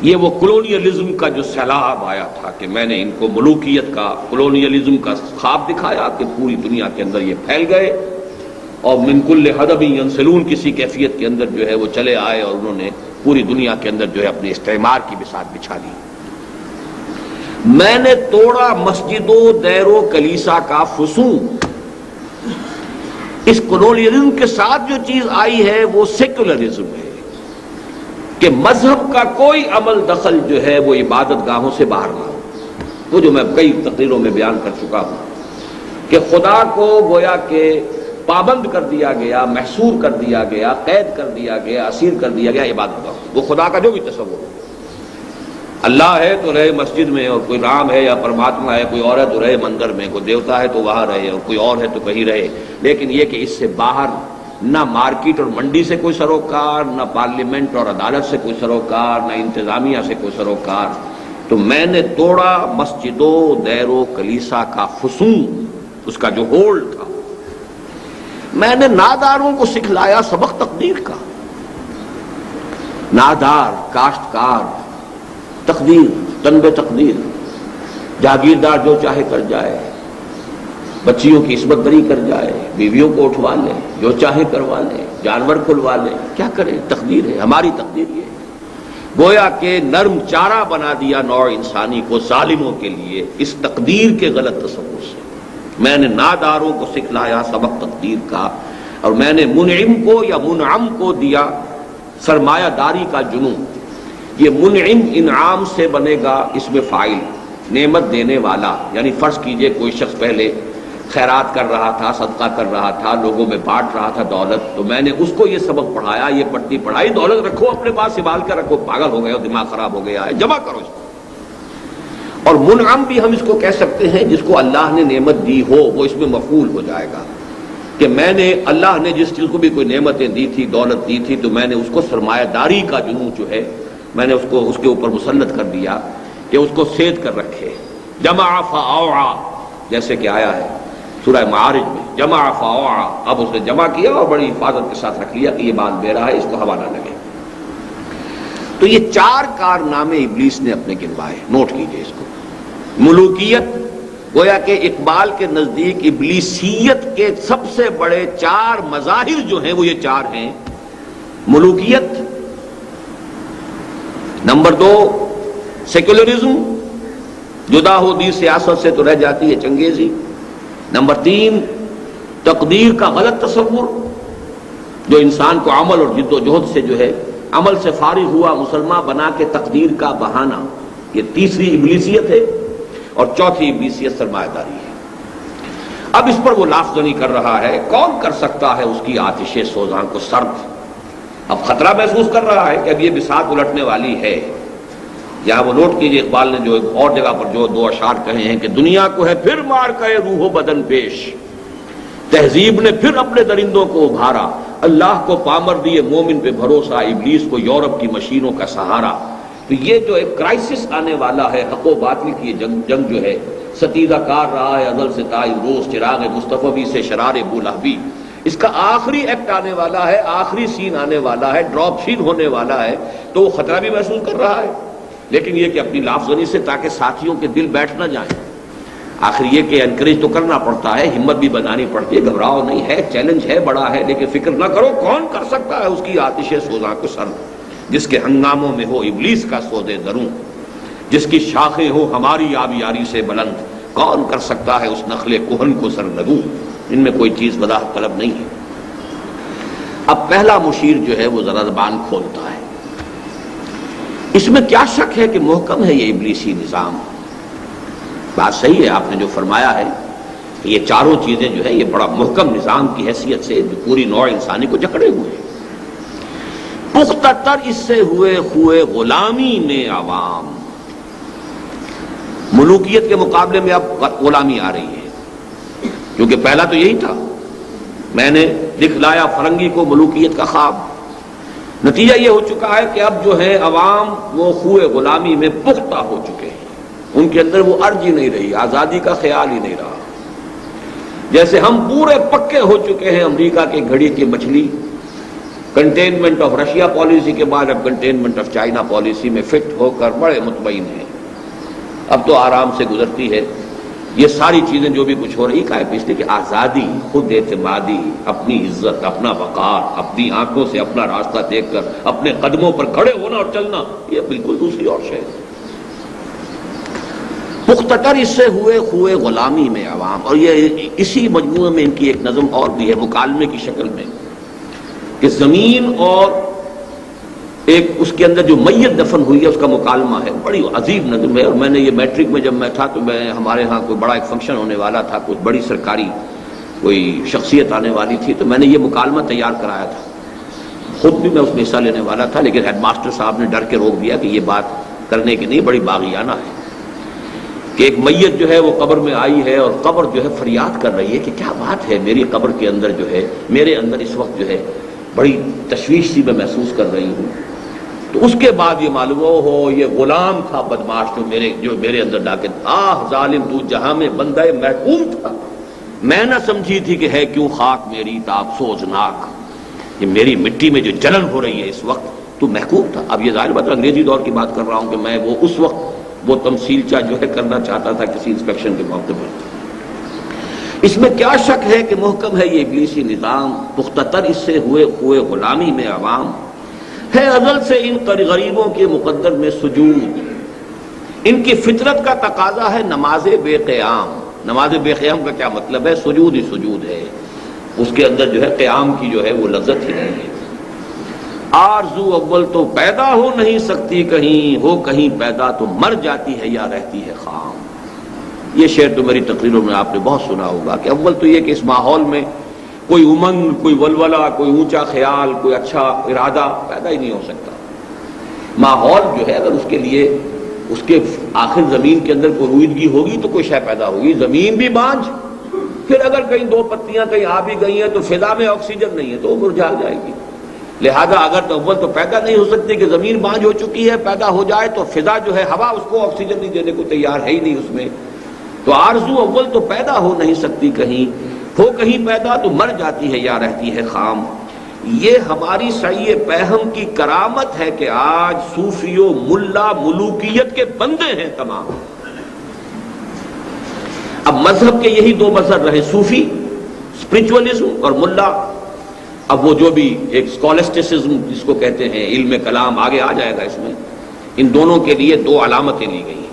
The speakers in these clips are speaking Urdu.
یہ وہ کلونیلزم کا جو سیلاب آیا تھا کہ میں نے ان کو ملوکیت کا، کلونیلزم کا خواب دکھایا کہ پوری دنیا کے اندر یہ پھیل گئے اور من کل حدب ینسلون کسی کیفیت کے اندر جو ہے وہ چلے آئے اور انہوں نے پوری دنیا کے اندر جو ہے اپنے استعمار کی بساط بچھا دی۔ میں نے توڑا مسجد و دیر و کلیسا کا فسون۔ اس کلونیلزم کے ساتھ جو چیز آئی ہے وہ سیکولرزم ہے کہ مذہب کا کوئی عمل دخل جو ہے وہ عبادت گاہوں سے باہر نہ ہو۔ وہ جو میں کئی تقریروں میں بیان کر چکا ہوں کہ خدا کو گویا کہ پابند کر دیا گیا، محصور کر دیا گیا، قید کر دیا گیا، اسیر کر دیا گیا عبادت گاہوں۔ وہ خدا کا جو بھی تصور ہو، اللہ ہے تو رہے مسجد میں، اور کوئی رام ہے یا پرماتما ہے، کوئی اور ہے تو رہے مندر میں، کوئی دیوتا ہے تو وہاں رہے اور کوئی اور ہے تو کہیں رہے، لیکن یہ کہ اس سے باہر نہ مارکیٹ اور منڈی سے کوئی سروکار، نہ پارلیمنٹ اور عدالت سے کوئی سروکار، نہ انتظامیہ سے کوئی سروکار۔ تو میں نے توڑا مسجد و دیر و کلیسا کا فسون، اس کا جو ہولڈ تھا۔ میں نے ناداروں کو سکھلایا سبق تقدیر کا۔ نادار، کاشتکار، تقدیر، تنبے تقدیر، جاگیردار جو چاہے کر جائے، بچیوں کی عصمت بری کر جائے، بیویوں کو اٹھوا لے، جو چاہے کروا لے، جانور کھلوا لے، کیا کرے، تقدیر ہے، ہماری تقدیر یہ ہے۔ گویا کہ نرم چارہ بنا دیا نوع انسانی کو ظالموں کے لیے اس تقدیر کے غلط تصور سے۔ میں نے ناداروں کو سکھلایا سبق تقدیر کا، اور میں نے منعم کو یا منعم کو دیا سرمایہ داری کا جنون۔ یہ منعم انعام سے بنے گا اس میں فاعل، نعمت دینے والا، یعنی فرض کیجئے کوئی شخص پہلے خیرات کر رہا تھا، صدقہ کر رہا تھا، لوگوں میں بانٹ رہا تھا دولت، تو میں نے اس کو یہ سبق پڑھایا، یہ پٹی پڑھائی، دولت رکھو اپنے پاس، سنبھال کر رکھو، پاگل ہو گئے ہو، دماغ خراب ہو گیا ہے، جمع کرو اس کو۔ اور منعم بھی ہم اس کو کہہ سکتے ہیں جس کو اللہ نے نعمت دی ہو، وہ اس میں مفعول ہو جائے گا کہ میں نے، اللہ نے جس چیز کو بھی کوئی نعمتیں دی تھی، دولت دی تھی، تو میں نے اس کو سرمایہ داری کا جنون جو ہے میں نے اس کو اس کے اوپر مسلط کر دیا کہ اس کو سید کر رکھے۔ جمع فاوعى، جیسے کہ آیا ہے سورہ معارج میں، جمع فاوعى، اب اس نے جمع کیا اور بڑی حفاظت کے ساتھ رکھ لیا کہ یہ مال میرا ہے، اس کو ہوا نہ لگے۔ تو یہ 4 کارنامے ابلیس نے اپنے گنوائے، نوٹ کیجئے اس کو۔ ملوکیت، گویا کہ اقبال کے نزدیک ابلیسیت کے سب سے بڑے 4 مظاہر جو ہیں وہ یہ 4 ہیں۔ ملوکیت، نمبر 2 سیکولرزم، جدا ہو دی سیاست سے تو رہ جاتی ہے چنگیزی۔ نمبر 3 تقدیر کا غلط تصور، جو انسان کو عمل اور جد و جہد سے جو ہے عمل سے فارغ ہوا مسلمان بنا کے تقدیر کا بہانہ، یہ تیسری ابلیسیت ہے۔ اور چوتھی ابلیسیت سرمایہ داری ہے۔ اب اس پر وہ لافزنی کر رہا ہے، کون کر سکتا ہے اس کی آتش سوزاں کو سرد؟ اب خطرہ محسوس کر رہا ہے کہ اب یہ بساط الٹنے والی ہے۔ یہاں وہ نوٹ کیجئے اقبال نے جو ایک اور جگہ پر جو 2 اشعار کہے ہیں کہ دنیا کو ہے پھر مار کے روح و بدن پیش، تہذیب نے پھر اپنے درندوں کو ابھارا، اللہ کو پامر دیے مومن پہ بھروسہ، ابلیس کو یورپ کی مشینوں کا سہارا۔ تو یہ جو ایک کرائسس آنے والا ہے، حق و باطل کی جنگ جو ہے، ستیزہ کار رہا ہے ازل سے تا امروز، چراغ مصطفی سے شرار بولہبی، اس کا آخری ایکٹ آنے والا ہے، آخری سین آنے والا ہے، ڈراپ سین ہونے والا ہے، تو وہ خطرہ بھی محسوس کر رہا ہے، لیکن یہ کہ اپنی لافزنی سے تاکہ ساتھیوں کے دل بیٹھ نہ جائیں۔ آخر یہ کہ انکریج تو کرنا پڑتا ہے، ہمت بھی بنانی پڑتی ہے، گھبراؤ نہیں ہے، چیلنج ہے، بڑا ہے، لیکن فکر نہ کرو کون کر سکتا ہے اس کی آتش سوزاں کو سرد، جس کے ہنگاموں میں ہو ابلیس کا سودے دروں، جس کی شاخیں ہو ہماری آبیاری سے بلند، کون کر سکتا ہے اس نخل کہن کو سرنگوں۔ ان میں کوئی چیز وضاحت طلب نہیں ہے۔ اب پہلا مشیر جو ہے وہ ذرا زبان کھولتا ہے۔ اس میں کیا شک ہے کہ محکم ہے یہ ابلیسی نظام؟ بات صحیح ہے، آپ نے جو فرمایا ہے کہ یہ 4 چیزیں جو ہے یہ بڑا محکم نظام کی حیثیت سے جو پوری نوع انسانی کو جکڑے ہوئے ہیں۔ پختہ تر اس سے ہوئے خوئے غلامی نے عوام، ملوکیت کے مقابلے میں اب غلامی آ رہی ہے، کیونکہ پہلا تو یہی تھا، میں نے دکھلایا فرنگی کو ملوکیت کا خواب۔ نتیجہ یہ ہو چکا ہے کہ اب جو ہے عوام وہ خوئے غلامی میں پختہ ہو چکے ہیں، ان کے اندر وہ ارج ہی نہیں رہی، آزادی کا خیال ہی نہیں رہا۔ جیسے ہم پورے پکے ہو چکے ہیں امریکہ کے گھڑی کی مچھلی، کنٹینمنٹ آف رشیا پالیسی کے بعد اب کنٹینمنٹ آف چائنا پالیسی میں فٹ ہو کر بڑے مطمئن ہیں، اب تو آرام سے گزرتی ہے۔ یہ ساری چیزیں جو بھی کچھ ہو رہی ہے اس لیے کہ آزادی، خود اعتمادی، اپنی عزت، اپنا وقار، اپنی آنکھوں سے اپنا راستہ دیکھ کر اپنے قدموں پر کھڑے ہونا اور چلنا، یہ بالکل دوسری اور شے ہے۔ پختتر اس سے ہوئے غلامی میں عوام، اور یہ اسی مجموعے میں ان کی ایک نظم اور بھی ہے مکالمے کی شکل میں، کہ زمین اور ایک اس کے اندر جو میت دفن ہوئی ہے اس کا مکالمہ ہے، بڑی عجیب نظم ہے۔ اور میں نے یہ میٹرک میں جب میں تھا تو ہمارے ہاں کوئی بڑا ایک فنکشن ہونے والا تھا، کچھ بڑی سرکاری کوئی شخصیت آنے والی تھی، تو میں نے یہ مکالمہ تیار کرایا تھا، خود بھی میں اس میں حصہ لینے والا تھا، لیکن ہیڈ ماسٹر صاحب نے ڈر کے روک دیا کہ یہ بات کرنے کی نہیں، بڑی باغیانہ ہے کہ ایک میت جو ہے وہ قبر میں آئی ہے اور قبر جو ہے فریاد کر رہی ہے کہ کیا بات ہے، میری قبر کے اندر جو ہے، میرے اندر اس وقت جو ہے بڑی تشویش سی میں محسوس کر رہی ہوں۔ تو اس کے بعد یہ معلوم ہو یہ غلام تھا بدماش جو میرے اندر ڈاکے، آہ ظالم تو جہاں میں بندہ محکوم تھا، میں نہ سمجھی تھی کہ ہے کیوں خاک میری تا افسوسناک، یہ میری مٹی میں جو جلن ہو رہی ہے اس وقت تو محکوم تھا۔ اب یہ ظاہر بات ہے انگریزی دور کی بات کر رہا ہوں کہ میں وہ اس وقت وہ تمثیلچہ جو ہے کرنا چاہتا تھا کسی انسپیکشن کے موقع پر۔ اس میں کیا شک ہے کہ محکم ہے یہ ابلیسی نظام، پختتر اس سے ہوئے غلامی میں عوام، ہے ازل سے ان غریبوں کے مقدر میں سجود، ان کی فطرت کا تقاضا ہے نماز بے قیام۔ نماز بے قیام کا کیا مطلب ہے؟ سجود ہی سجود ہے، اس کے اندر جو ہے قیام کی جو ہے وہ لذت ہی نہیں ہے۔ آرزو اول تو پیدا ہو نہیں سکتی کہیں، ہو کہیں پیدا تو مر جاتی ہے یا رہتی ہے خام۔ یہ شعر تو میری تقریروں میں آپ نے بہت سنا ہوگا کہ اول تو یہ کہ اس ماحول میں کوئی امنگ، کوئی ولولہ، کوئی اونچا خیال، کوئی اچھا ارادہ پیدا ہی نہیں ہو سکتا۔ ماحول جو ہے اگر اس کے لیے اس کے آخر زمین کے اندر کوئی رویدگی ہوگی تو کوئی شے پیدا ہوگی، زمین بھی بانجھ، پھر اگر کہیں دو پتیاں کہیں آ بھی گئی ہیں تو فضا میں آکسیجن نہیں ہے تو وہ مرجھا جائے گی۔ لہذا اگر تو اول تو پیدا نہیں ہو سکتی کہ زمین بانجھ ہو چکی ہے، پیدا ہو جائے تو فضا جو ہے ہوا اس کو آکسیجن نہیں دینے کو تیار ہے ہی نہیں اس میں، تو آرزو اول تو پیدا ہو نہیں سکتی کہیں، ہو کہیں پیدا تو مر جاتی ہے یا رہتی ہے خام۔ یہ ہماری سعی پہم کی کرامت ہے کہ آج صوفی و ملا ملوکیت کے بندے ہیں تمام۔ اب مذہب کے یہی دو مذہب رہے، صوفی اسپرچولی اور ملا، اب وہ جو بھی ایک اسکالسٹسزم جس کو کہتے ہیں، علم کلام آگے آ جائے گا اس میں، ان دونوں کے لیے دو علامتیں لی گئی ہیں۔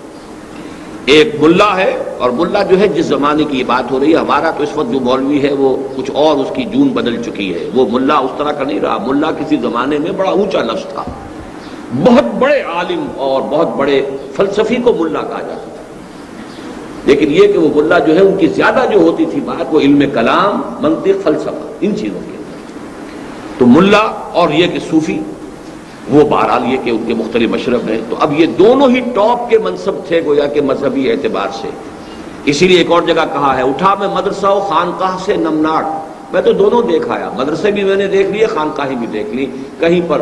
ایک ملا ہے، اور ملا جو ہے جس زمانے کی یہ بات ہو رہی ہے، ہمارا تو اس وقت جو مولوی ہے وہ کچھ اور اس کی جون بدل چکی ہے، وہ ملا اس طرح کا نہیں رہا۔ ملا کسی زمانے میں بڑا اونچا لفظ تھا، بہت بڑے عالم اور بہت بڑے فلسفی کو ملا کہا جاتا تھا، لیکن یہ کہ وہ ملا جو ہے ان کی زیادہ جو ہوتی تھی بات وہ علم کلام، منطق، فلسفہ، ان چیزوں کے اندر۔ تو ملا اور یہ کہ صوفی، وہ بہرحال یہ کہ ان کے مختلف مشرب ہیں، تو اب یہ دونوں ہی ٹاپ کے منصب تھے گویا کہ مذہبی اعتبار سے۔ اسی لیے ایک اور جگہ کہا ہے، اٹھا میں مدرسہ و خانقاہ سے نمناٹ، میں تو دونوں دیکھ آیا، مدرسے بھی میں نے دیکھ لیے، خانقاہیں بھی دیکھ لی، کہیں پر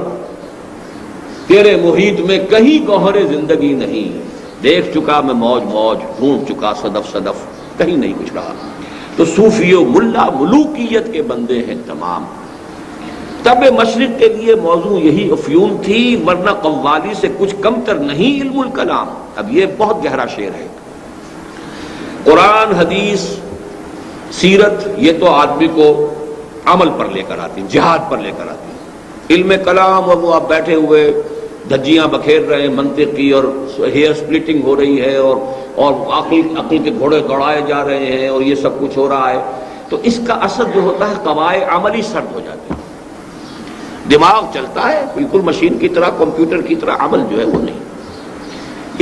تیرے محیط میں کہیں گوہر زندگی نہیں، دیکھ چکا میں موج موج، ڈھونڈ چکا صدف صدف، کہیں نہیں کچھ رہا۔ تو صوفی و ملا ملوکیت کے بندے ہیں تمام۔ تب مشرق کے لیے موضوع یہی افیون تھی، ورنہ قوالی سے کچھ کمتر نہیں علم الکلام۔ اب یہ بہت گہرا شعر ہے۔ قرآن، حدیث، سیرت، یہ تو آدمی کو عمل پر لے کر آتی، جہاد پر لے کر آتی۔ علم کلام اور وہ آپ بیٹھے ہوئے دھجیاں بکھیر رہے ہیں منطق کی، اور ہیئر سپلٹنگ ہو رہی ہے، اور عقل کے گھوڑے دوڑائے جا رہے ہیں، اور یہ سب کچھ ہو رہا ہے، تو اس کا اثر جو ہوتا ہے قواعد عملی سرد ہو جاتی ہے، دماغ چلتا ہے بالکل مشین کی طرح، کمپیوٹر کی طرح، عمل جو ہے وہ نہیں۔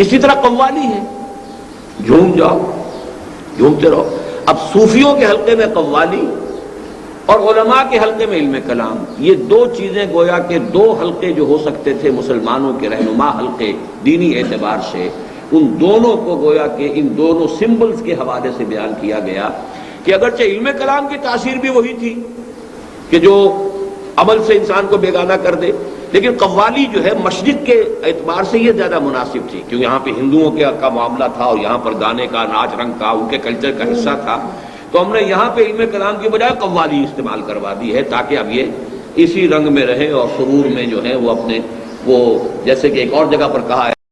اسی طرح قوالی ہے، جھوم جاؤ، جھومتے رہو۔ اب صوفیوں کے حلقے میں قوالی اور علماء کے حلقے میں علم کلام، یہ دو چیزیں گویا کہ دو حلقے جو ہو سکتے تھے مسلمانوں کے رہنما حلقے دینی اعتبار سے، ان دونوں کو گویا کہ ان دونوں سمبلز کے حوالے سے بیان کیا گیا کہ اگرچہ علم کلام کی تاثیر بھی وہی تھی کہ جو عمل سے انسان کو بیگانہ کر دے، لیکن قوالی جو ہے مشرق کے اعتبار سے یہ زیادہ مناسب تھی، کیونکہ یہاں پہ ہندوؤں کا معاملہ تھا، اور یہاں پر گانے کا، ناچ رنگ کا، ان کے کلچر کا حصہ تھا، تو ہم نے یہاں پہ علم کلام کی بجائے قوالی استعمال کروا دی ہے، تاکہ اب یہ اسی رنگ میں رہے اور سرور میں جو ہے وہ اپنے وہ جیسے کہ ایک اور جگہ پر کہا ہے